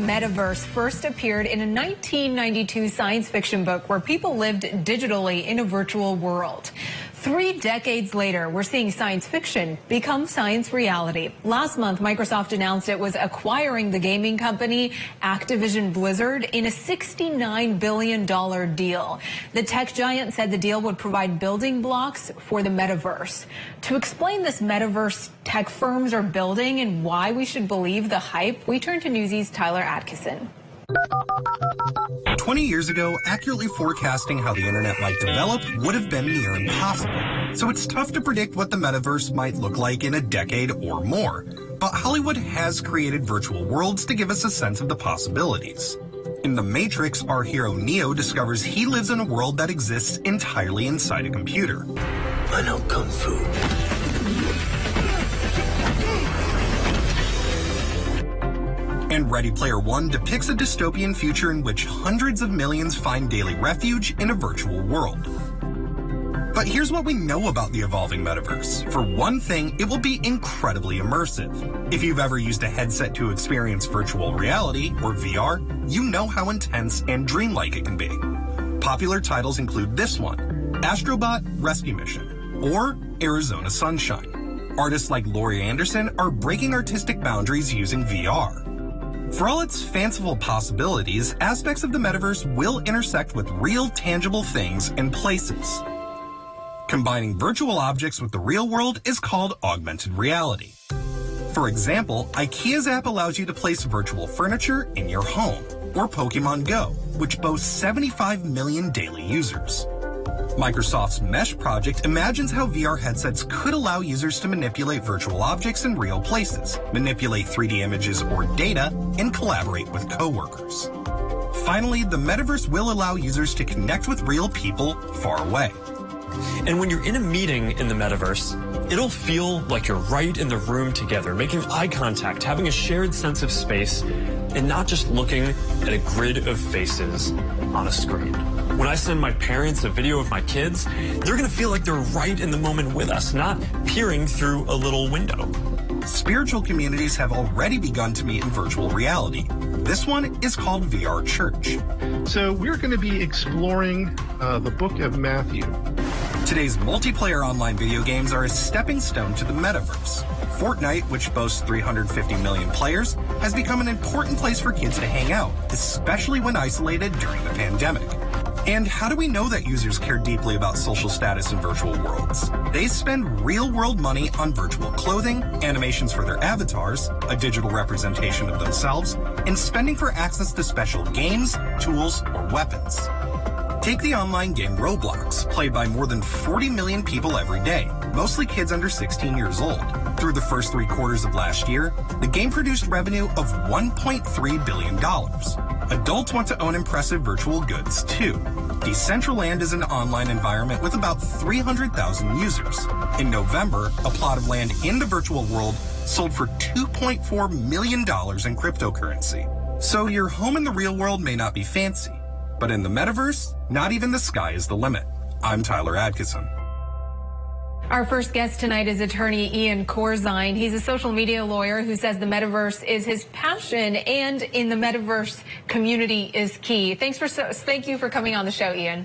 Metaverse first appeared in a 1992 science fiction book where people lived digitally in a virtual world. 3 decades later, we're seeing science fiction become science reality. Last month, Microsoft announced it was acquiring the gaming company Activision Blizzard in a $69 billion deal. The tech giant said the deal would provide building blocks for the metaverse. To explain this metaverse tech firms are building and why we should believe the hype, we turn to Newsy's Tyler Atkinson. 20 years ago, accurately forecasting how the internet might develop would have been near impossible. So it's tough to predict what the metaverse might look like in a decade or more. But Hollywood has created virtual worlds to give us a sense of the possibilities. In The Matrix, our hero Neo discovers he lives in a world that exists entirely inside a computer. I know Kung Fu. And Ready Player One depicts a dystopian future in which hundreds of millions find daily refuge in a virtual world. But here's what we know about the evolving metaverse. For one thing, it will be incredibly immersive. If you've ever used a headset to experience virtual reality, or VR, you know how intense and dreamlike it can be. Popular titles include this one, Astrobot Rescue Mission, or Arizona Sunshine. Artists like Laurie Anderson are breaking artistic boundaries using VR. For all its fanciful possibilities, aspects of the metaverse will intersect with real, tangible things and places. Combining virtual objects with the real world is called augmented reality. For example, IKEA's app allows you to place virtual furniture in your home, or Pokemon Go, which boasts 75 million daily users. Microsoft's Mesh project imagines how VR headsets could allow users to manipulate virtual objects in real places, manipulate 3D images or data, and collaborate with coworkers. Finally, the metaverse will allow users to connect with real people far away. And when you're in a meeting in the metaverse, it'll feel like you're right in the room together, making eye contact, having a shared sense of space, and not just looking at a grid of faces on a screen. When I send my parents a video of my kids, they're going to feel like they're right in the moment with us, not peering through a little window. Spiritual communities have already begun to meet in virtual reality. This one is called VR Church. So we're going to be exploring the book of Matthew. Today's multiplayer online video games are a stepping stone to the metaverse. Fortnite, which boasts 350 million players, has become an important place for kids to hang out, especially when isolated during the pandemic. And how do we know that users care deeply about social status in virtual worlds? They spend real-world money on virtual clothing, animations for their avatars, a digital representation of themselves, and spending for access to special games, tools, or weapons. Take the online game Roblox, played by more than 40 million people every day, mostly kids under 16 years old. Through the first 3 quarters of last year, the game produced revenue of $1.3 billion. Adults want to own impressive virtual goods, too. Decentraland is an online environment with about 300,000 users. In November, a plot of land in the virtual world sold for $2.4 million in cryptocurrency. So your home in the real world may not be fancy, but in the metaverse, not even the sky is the limit. I'm Tyler Atkinson. Our first guest tonight is attorney Ian Corzine. He's a social media lawyer who says the metaverse is his passion and in the metaverse community is key. Thank you for coming on the show, Ian.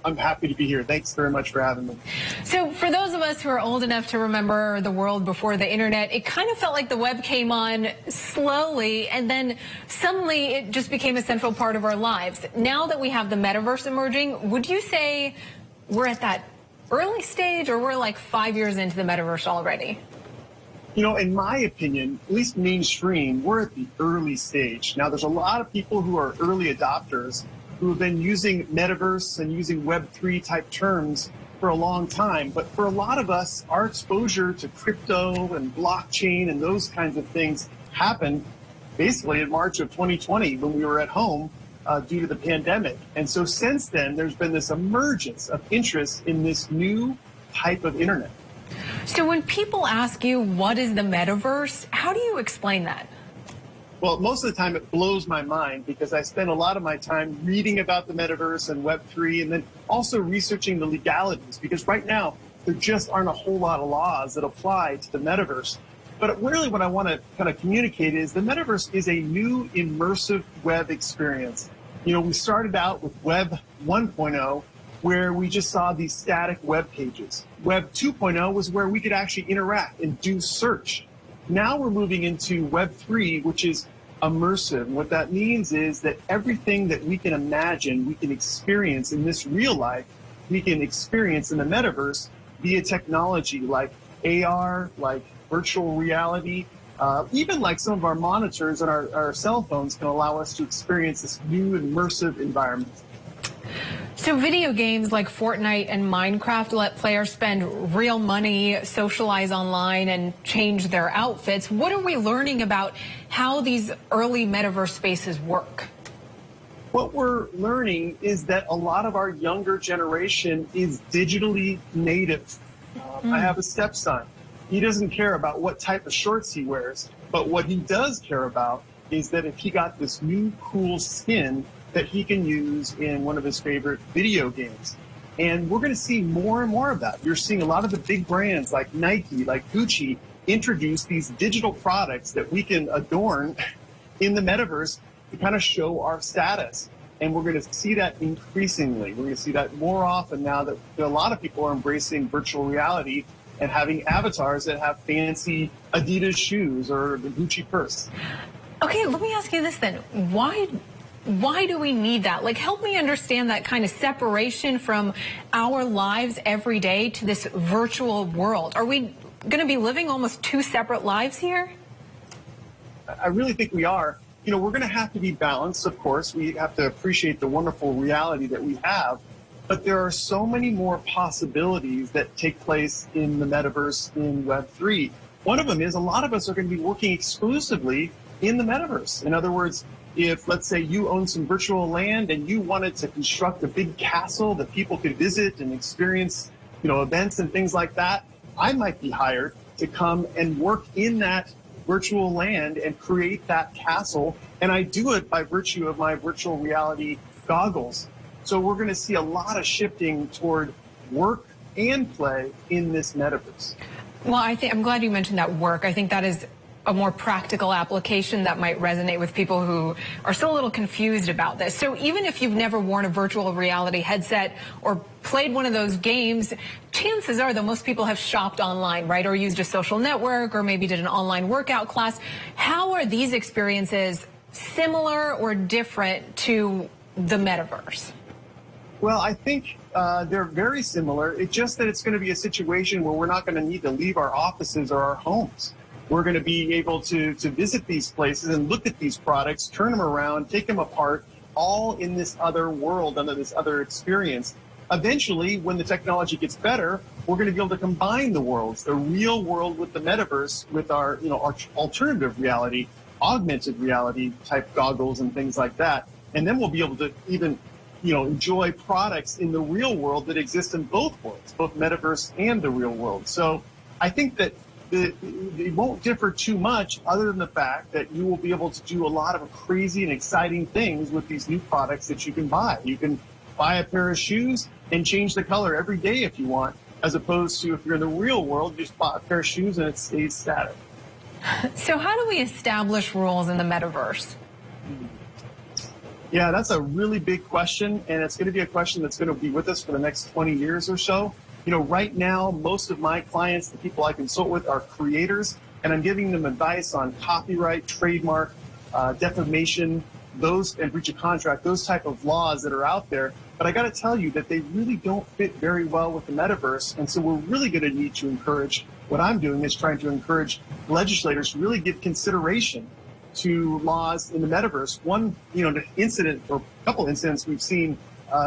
I'm happy to be here. Thanks very much for having me. So for those of us who are old enough to remember the world before the internet, it kind of felt like the web came on slowly and then suddenly it just became a central part of our lives. Now that we have the metaverse emerging, would you say we're at that early stage or we're like 5 years into the metaverse already? You know, in my opinion, at least mainstream, we're at the early stage. Now, there's a lot of people who are early adopters who have been using metaverse and using Web3 type terms for a long time. But for a lot of us, our exposure to crypto and blockchain and those kinds of things happened basically in March of 2020 when we were at home due to the pandemic. And so since then, there's been this emergence of interest in this new type of internet. So when people ask you, what is the metaverse, how do you explain that? Well, most of the time it blows my mind because I spend a lot of my time reading about the metaverse and Web3 and then also researching the legalities because right now there just aren't a whole lot of laws that apply to the metaverse. But really what I want to kind of communicate is the metaverse is a new immersive web experience. You know, we started out with Web 1.0, where we just saw these static web pages. Web 2.0 was where we could actually interact and do search. Now we're moving into Web 3, which is immersive. What that means is that everything that we can imagine, we can experience in this real life, we can experience in the metaverse via technology like AR, like virtual reality, even like some of our monitors and our cell phones can allow us to experience this new immersive environment. So video games like Fortnite and Minecraft let players spend real money, socialize online, and change their outfits. What are we learning about how these early metaverse spaces work? What we're learning is that a lot of our younger generation is digitally native. I have a stepson. He doesn't care about what type of shorts he wears, but what he does care about is that if he got this new cool skin that he can use in one of his favorite video games. And we're going to see more and more of that. You're seeing a lot of the big brands like Nike, like Gucci, introduce these digital products that we can adorn in the metaverse to kind of show our status. And we're going to see that increasingly. We're going to see that more often now that a lot of people are embracing virtual reality and having avatars that have fancy Adidas shoes or the Gucci purse. Okay, let me ask you this then. Why do we need that? Like, help me understand that kind of separation from our lives every day to this virtual world. Are we going to be living almost two separate lives here? I really think we are. You know, we're going to have to be balanced, of course. We have to appreciate the wonderful reality that we have. But there are so many more possibilities that take place in the metaverse in Web3. One of them is a lot of us are going to be working exclusively in the metaverse. In other words, if, let's say, you own some virtual land and you wanted to construct a big castle that people could visit and experience, you know, events and things like that, I might be hired to come and work in that virtual land and create that castle. And I do it by virtue of my virtual reality goggles. So we're going to see a lot of shifting toward work and play in this metaverse. Well, I'm glad you mentioned that work. I think that is a more practical application that might resonate with people who are still a little confused about this. So even if you've never worn a virtual reality headset or played one of those games, chances are that most people have shopped online, right? Or used a social network or maybe did an online workout class. How are these experiences similar or different to the metaverse? Well, I think they're very similar. It's just that it's going to be a situation where we're not going to need to leave our offices or our homes. We're going to be able to visit these places and look at these products, turn them around, take them apart, all in this other world, under this other experience. Eventually, when the technology gets better, we're going to be able to combine the worlds, the real world with the metaverse, with our, our alternative reality, augmented reality type goggles and things like that. And then we'll be able to even enjoy products in the real world that exist in both worlds, both metaverse and the real world. So I think that it won't differ too much other than the fact that you will be able to do a lot of crazy and exciting things with these new products that you can buy. You can buy a pair of shoes and change the color every day if you want, as opposed to if you're in the real world, you just buy a pair of shoes and it stays static. So how do we establish rules in the metaverse? Yeah, that's a really big question, and it's going to be a question that's going to be with us for the next 20 years or so. Right now, most of my clients, the people I consult with, are creators, and I'm giving them advice on copyright, trademark, defamation, and breach of contract, those type of laws that are out there. But I got to tell you that they really don't fit very well with the metaverse, and so we're really going to need to encourage. What I'm doing is trying to encourage legislators to really give consideration to laws in the metaverse. One, incident or a couple incidents we've seen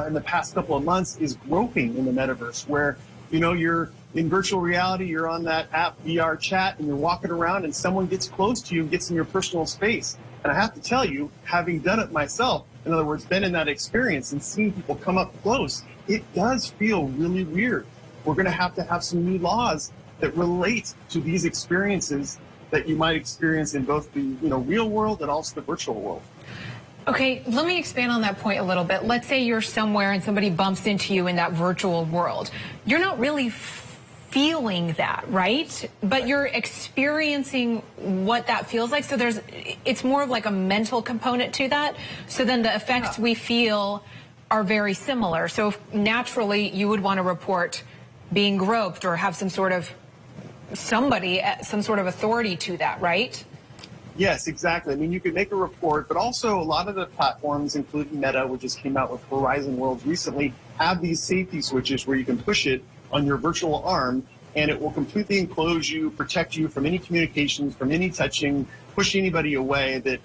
in the past couple of months is groping in the metaverse, where you're in virtual reality, you're on that app VR chat, and you're walking around, and someone gets close to you and gets in your personal space. And I have to tell you, having done it myself, in other words, been in that experience and seeing people come up close, it does feel really weird. We're going to have some new laws that relate to these experiences that you might experience in both the real world and also the virtual world. Okay, let me expand on that point a little bit. Let's say you're somewhere and somebody bumps into you in that virtual world. You're not really feeling that, right? But you're experiencing what that feels like. So it's more of like a mental component to that. So then the effects we feel are very similar. So naturally you would want to report being groped or have some sort of authority to that, right? Yes, exactly. I mean, you could make a report, but also a lot of the platforms, including Meta, which just came out with Horizon Worlds recently, have these safety switches where you can push it on your virtual arm, and it will completely enclose you, protect you from any communications, from any touching, push anybody away that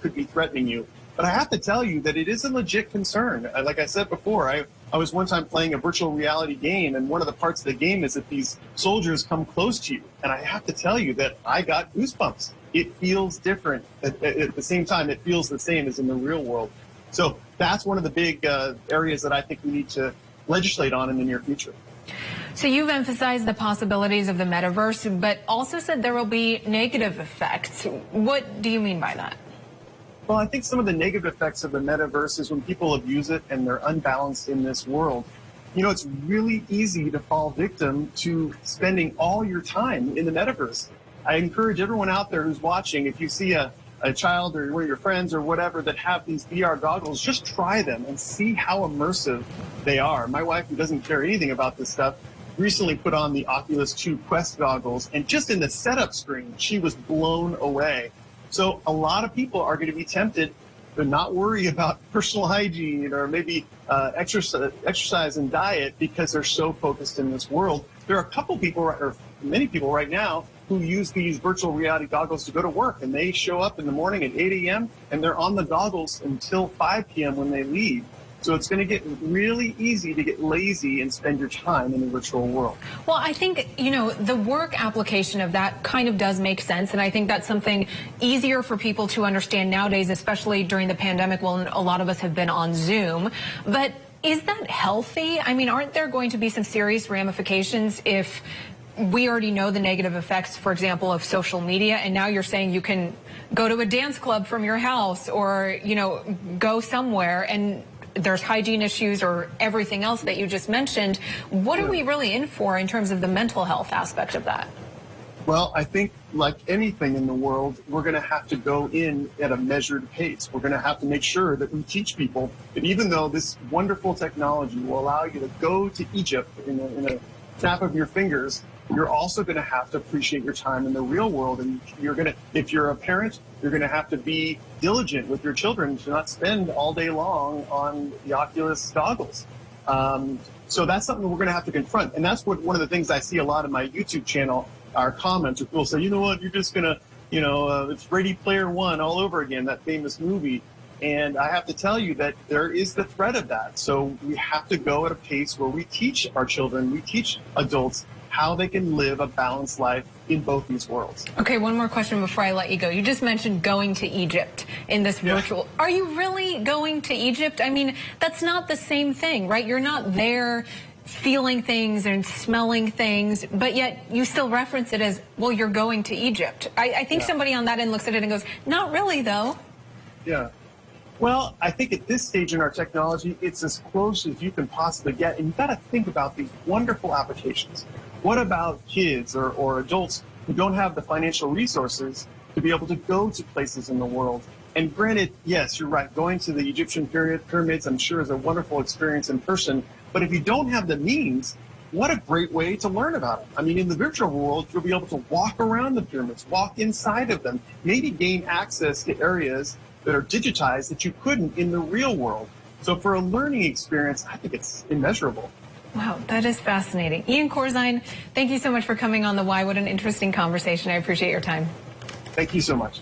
could be threatening you. But I have to tell you that it is a legit concern. Like I said before, I was one time playing a virtual reality game, and one of the parts of the game is that these soldiers come close to you. And I have to tell you that I got goosebumps. It feels different. At the same time, it feels the same as in the real world. So that's one of the big areas that I think we need to legislate on in the near future. So you've emphasized the possibilities of the metaverse, but also said there will be negative effects. What do you mean by that? Well, I think some of the negative effects of the metaverse is when people abuse it and they're unbalanced in this world. You know, it's really easy to fall victim to spending all your time in the metaverse. I encourage everyone out there who's watching, if you see a child or one of your friends or whatever that have these VR goggles, just try them and see how immersive they are. My wife, who doesn't care anything about this stuff, recently put on the Oculus 2 Quest goggles, and just in the setup screen, she was blown away. So a lot of people are going to be tempted to not worry about personal hygiene or maybe exercise and diet because they're so focused in this world. There are a couple people, or many people right now, who use these virtual reality goggles to go to work, and they show up in the morning at 8 a.m. and they're on the goggles until 5 p.m. when they leave. So it's going to get really easy to get lazy and spend your time in the virtual world. Well, I think, the work application of that kind of does make sense. And I think that's something easier for people to understand nowadays, especially during the pandemic when a lot of us have been on Zoom. But is that healthy? I mean, aren't there going to be some serious ramifications if we already know the negative effects, for example, of social media, and now you're saying you can go to a dance club from your house or, go somewhere and there's hygiene issues or everything else that you just mentioned. What are we really in for in terms of the mental health aspect of that? Well, I think like anything in the world, we're going to have to go in at a measured pace. We're going to have to make sure that we teach people that even though this wonderful technology will allow you to go to Egypt in a snap of your fingers, you're also going to have to appreciate your time in the real world. And if you're a parent, you're going to have to be diligent with your children to not spend all day long on the Oculus goggles. So that's something we're going to have to confront. And that's one of the things I see a lot in my YouTube channel, our comments, where people say, you know what, you're just going to, it's Ready Player One all over again, that famous movie. And I have to tell you that there is the threat of that. So we have to go at a pace where we teach our children, we teach adults how they can live a balanced life in both these worlds. Okay, one more question before I let you go. You just mentioned going to Egypt in this virtual. Are you really going to Egypt? I mean, that's not the same thing, right? You're not there feeling things and smelling things, but yet you still reference it as, well, you're going to Egypt. I think somebody on that end looks at it and goes, not really, though. Yeah. Well, I think at this stage in our technology, it's as close as you can possibly get. And you've got to think about these wonderful applications. What about kids or adults who don't have the financial resources to be able to go to places in the world? And granted, yes, you're right, going to the Egyptian pyramids, I'm sure, is a wonderful experience in person. But if you don't have the means, what a great way to learn about it. I mean, in the virtual world, you'll be able to walk around the pyramids, walk inside of them, maybe gain access to areas that are digitized that you couldn't in the real world. So for a learning experience, I think it's immeasurable. Wow, that is fascinating. Ian Corzine, thank you so much for coming on The Why. What an interesting conversation. I appreciate your time. Thank you so much.